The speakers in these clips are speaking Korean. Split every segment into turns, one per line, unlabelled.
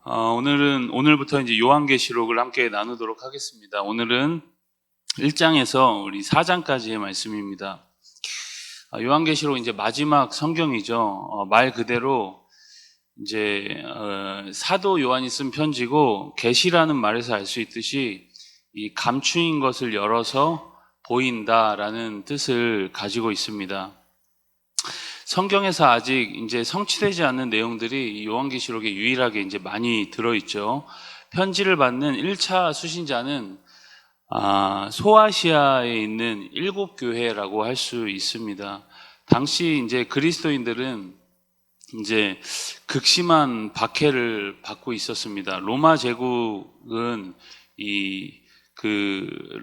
오늘부터 이제 요한계시록을 함께 나누도록 하겠습니다. 오늘은 1장에서 우리 4장까지의 말씀입니다. 요한계시록 이제 마지막 성경이죠. 말 그대로 이제 사도 요한이 쓴 편지고, 계시라는 말에서 알 수 있듯이 이 감추인 것을 열어서 보인다라는 뜻을 가지고 있습니다. 성경에서 아직 이제 성취되지 않는 내용들이 요한계시록에 유일하게 이제 많이 들어있죠. 편지를 받는 1차 수신자는 소아시아에 있는 7교회라고 할 수 있습니다. 당시 이제 그리스도인들은 이제 극심한 박해를 받고 있었습니다. 로마 제국은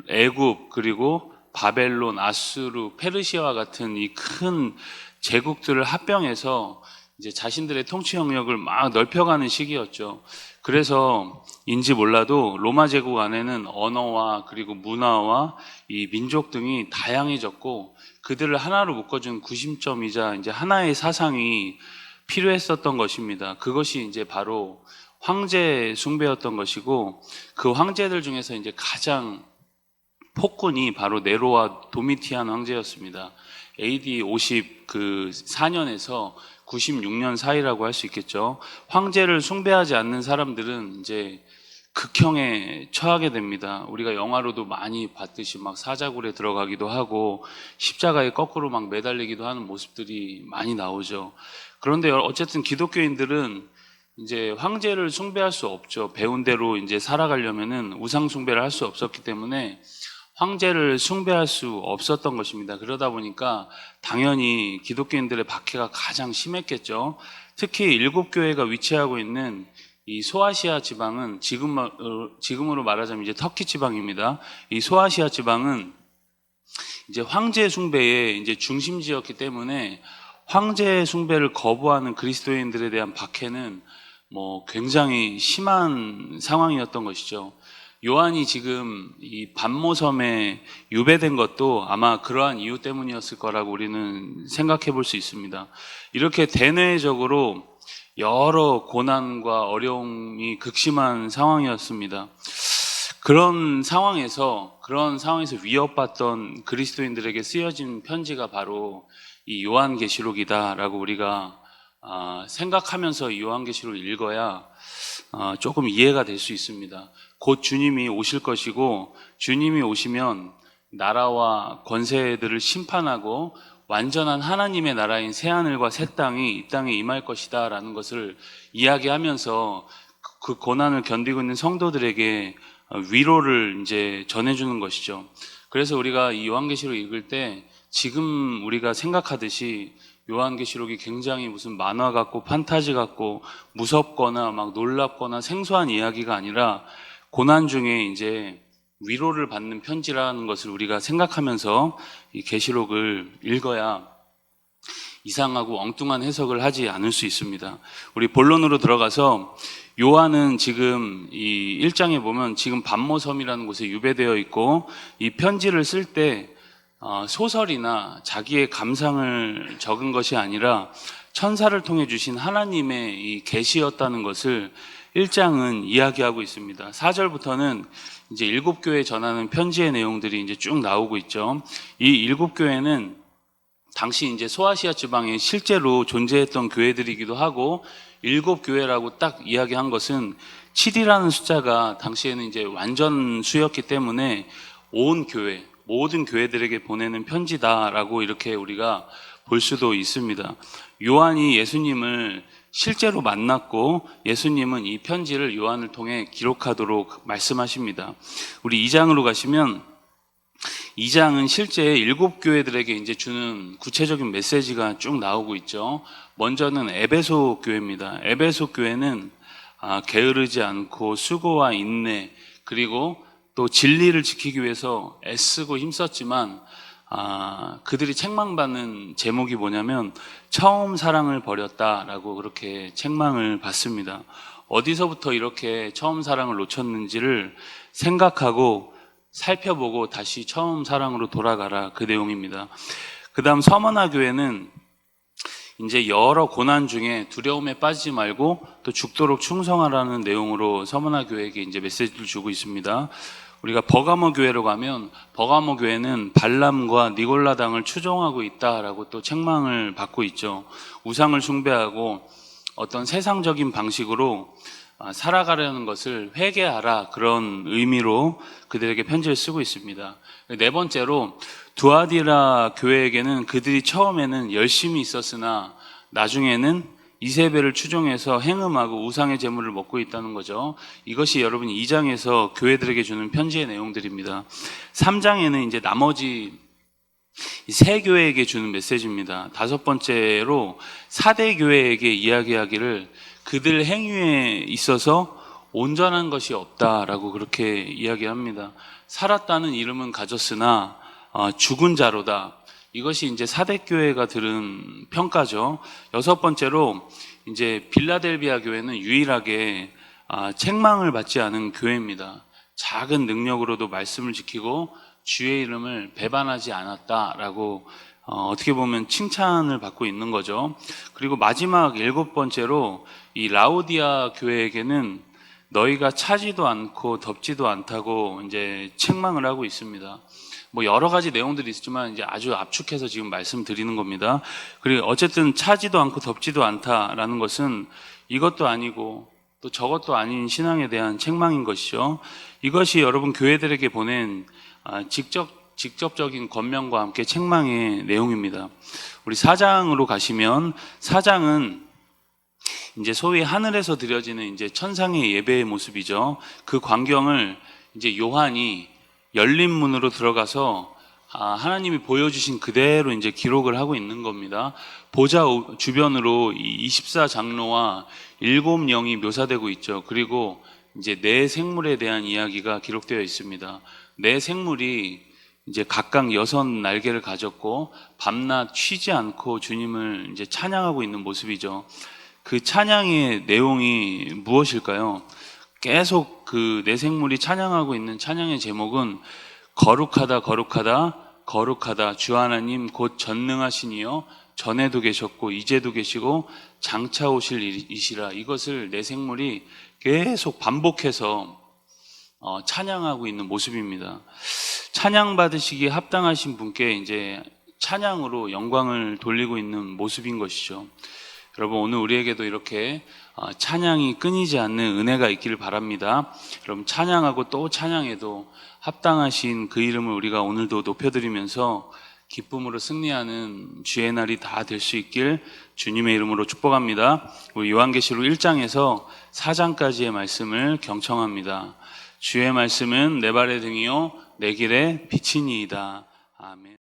애굽, 그리고 바벨론, 아수르, 페르시아와 같은 이 큰 제국들을 합병해서 이제 자신들의 통치 영역을 막 넓혀가는 시기였죠. 그래서 인지 몰라도 로마 제국 안에는 언어와 그리고 문화와 이 민족 등이 다양해졌고, 그들을 하나로 묶어준 구심점이자 이제 하나의 사상이 필요했었던 것입니다. 그것이 이제 바로 황제 숭배였던 것이고, 그 황제들 중에서 이제 가장 폭군이 바로 네로와 도미티안 황제였습니다. AD 54년에서 96년 사이라고 할 수 있겠죠. 황제를 숭배하지 않는 사람들은 이제 극형에 처하게 됩니다. 우리가 영화로도 많이 봤듯이 막 사자굴에 들어가기도 하고 십자가에 거꾸로 막 매달리기도 하는 모습들이 많이 나오죠. 그런데 어쨌든 기독교인들은 이제 황제를 숭배할 수 없죠. 배운 대로 이제 살아가려면은 우상 숭배를 할 수 없었기 때문에 황제를 숭배할 수 없었던 것입니다. 그러다 보니까 당연히 기독교인들의 박해가 가장 심했겠죠. 특히 7교회가 위치하고 있는 이 소아시아 지방은 지금으로 말하자면 이제 터키 지방입니다. 이 소아시아 지방은 이제 황제 숭배의 이제 중심지였기 때문에 황제 숭배를 거부하는 그리스도인들에 대한 박해는 굉장히 심한 상황이었던 것이죠. 요한이 지금 이 반모섬에 유배된 것도 아마 그러한 이유 때문이었을 거라고 우리는 생각해 볼 수 있습니다. 이렇게 대내적으로 여러 고난과 어려움이 극심한 상황이었습니다. 그런 상황에서 위협받던 그리스도인들에게 쓰여진 편지가 바로 이 요한계시록이다라고 우리가 생각하면서 이 요한계시록을 읽어야 조금 이해가 될 수 있습니다. 곧 주님이 오실 것이고, 주님이 오시면 나라와 권세들을 심판하고 완전한 하나님의 나라인 새하늘과 새 땅이 이 땅에 임할 것이다 라는 것을 이야기하면서 그 고난을 견디고 있는 성도들에게 위로를 이제 전해주는 것이죠. 그래서 우리가 이 요한계시록 읽을 때 지금 우리가 생각하듯이 요한계시록이 굉장히 무슨 만화 같고 판타지 같고 무섭거나 막 놀랍거나 생소한 이야기가 아니라 고난 중에 이제 위로를 받는 편지라는 것을 우리가 생각하면서 이 계시록을 읽어야 이상하고 엉뚱한 해석을 하지 않을 수 있습니다. 우리 본론으로 들어가서, 요한은 지금 이 1장에 보면 지금 반모섬이라는 곳에 유배되어 있고, 이 편지를 쓸 때 소설이나 자기의 감상을 적은 것이 아니라 천사를 통해 주신 하나님의 이 계시였다는 것을 1장은 이야기하고 있습니다. 4절부터는 이제 7교회에 전하는 편지의 내용들이 이제 쭉 나오고 있죠. 이 7교회는 당시 이제 소아시아 지방에 실제로 존재했던 교회들이기도 하고, 7교회라고 딱 이야기한 것은 7이라는 숫자가 당시에는 이제 완전 수였기 때문에 온 교회, 모든 교회들에게 보내는 편지다라고 이렇게 우리가 볼 수도 있습니다. 요한이 예수님을 실제로 만났고, 예수님은 이 편지를 요한을 통해 기록하도록 말씀하십니다. 우리 2장으로 가시면, 2장은 실제 7교회들에게 이제 주는 구체적인 메시지가 쭉 나오고 있죠. 먼저는 에베소 교회입니다. 에베소 교회는 게으르지 않고 수고와 인내, 그리고 또 진리를 지키기 위해서 애쓰고 힘썼지만 그들이 책망받는 제목이 뭐냐면 처음 사랑을 버렸다라고 그렇게 책망을 받습니다. 어디서부터 이렇게 처음 사랑을 놓쳤는지를 생각하고 살펴보고 다시 처음 사랑으로 돌아가라, 그 내용입니다. 그 다음 서머나 교회는 이제 여러 고난 중에 두려움에 빠지지 말고 또 죽도록 충성하라는 내용으로 서머나 교회에게 이제 메시지를 주고 있습니다. 우리가 버가모 교회로 가면 버가모 교회는 발람과 니골라당을 추종하고 있다라고 또 책망을 받고 있죠. 우상을 숭배하고 어떤 세상적인 방식으로 살아가려는 것을 회개하라, 그런 의미로 그들에게 편지를 쓰고 있습니다. 네 번째로 두아디라 교회에게는 그들이 처음에는 열심히 있었으나 나중에는 이세벨을 추종해서 행음하고 우상의 제물을 먹고 있다는 거죠. 이것이 여러분 2장에서 교회들에게 주는 편지의 내용들입니다. 3장에는 이제 나머지 세 교회에게 주는 메시지입니다. 다섯 번째로 4대 교회에게 이야기하기를 그들 행위에 있어서 온전한 것이 없다라고 그렇게 이야기합니다. 살았다는 이름은 가졌으나 죽은 자로다. 이것이 이제 4대 교회가 들은 평가죠. 여섯 번째로 이제 빌라델비아 교회는 유일하게 책망을 받지 않은 교회입니다. 작은 능력으로도 말씀을 지키고 주의 이름을 배반하지 않았다라고 어떻게 보면 칭찬을 받고 있는 거죠. 그리고 마지막 일곱 번째로 이 라오디아 교회에게는 너희가 차지도 않고 덥지도 않다고 이제 책망을 하고 있습니다. 뭐 여러 가지 내용들이 있지만 이제 아주 압축해서 지금 말씀드리는 겁니다. 그리고 어쨌든 차지도 않고 덥지도 않다라는 것은 이것도 아니고 또 저것도 아닌 신앙에 대한 책망인 것이죠. 이것이 여러분 교회들에게 보낸 직접적인 권면과 함께 책망의 내용입니다. 우리 4장으로 가시면 4장은 이제 소위 하늘에서 드려지는 이제 천상의 예배의 모습이죠. 그 광경을 이제 요한이 열린 문으로 들어가서 하나님이 보여주신 그대로 이제 기록을 하고 있는 겁니다. 보좌 주변으로 24장로와 7영이 묘사되고 있죠. 그리고 이제 네 생물에 대한 이야기가 기록되어 있습니다. 네 생물이 이제 각각 6날개를 가졌고 밤낮 쉬지 않고 주님을 이제 찬양하고 있는 모습이죠. 그 찬양의 내용이 무엇일까요? 계속 그 네 생물이 찬양하고 있는 찬양의 제목은 거룩하다 거룩하다 거룩하다 주 하나님 곧 전능하시니요 전에도 계셨고 이제도 계시고 장차 오실 이시라. 이것을 네 생물이 계속 반복해서 찬양하고 있는 모습입니다. 찬양 받으시기에 합당하신 분께 이제 찬양으로 영광을 돌리고 있는 모습인 것이죠. 여러분 오늘 우리에게도 이렇게 찬양이 끊이지 않는 은혜가 있기를 바랍니다. 여러분 찬양하고 또 찬양해도 합당하신 그 이름을 우리가 오늘도 높여드리면서 기쁨으로 승리하는 주의 날이 다 될 수 있길 주님의 이름으로 축복합니다. 우리 요한계시록 1장에서 4장까지의 말씀을 경청합니다. 주의 말씀은 내 발의 등이요 내 길의 빛이니이다. 아멘.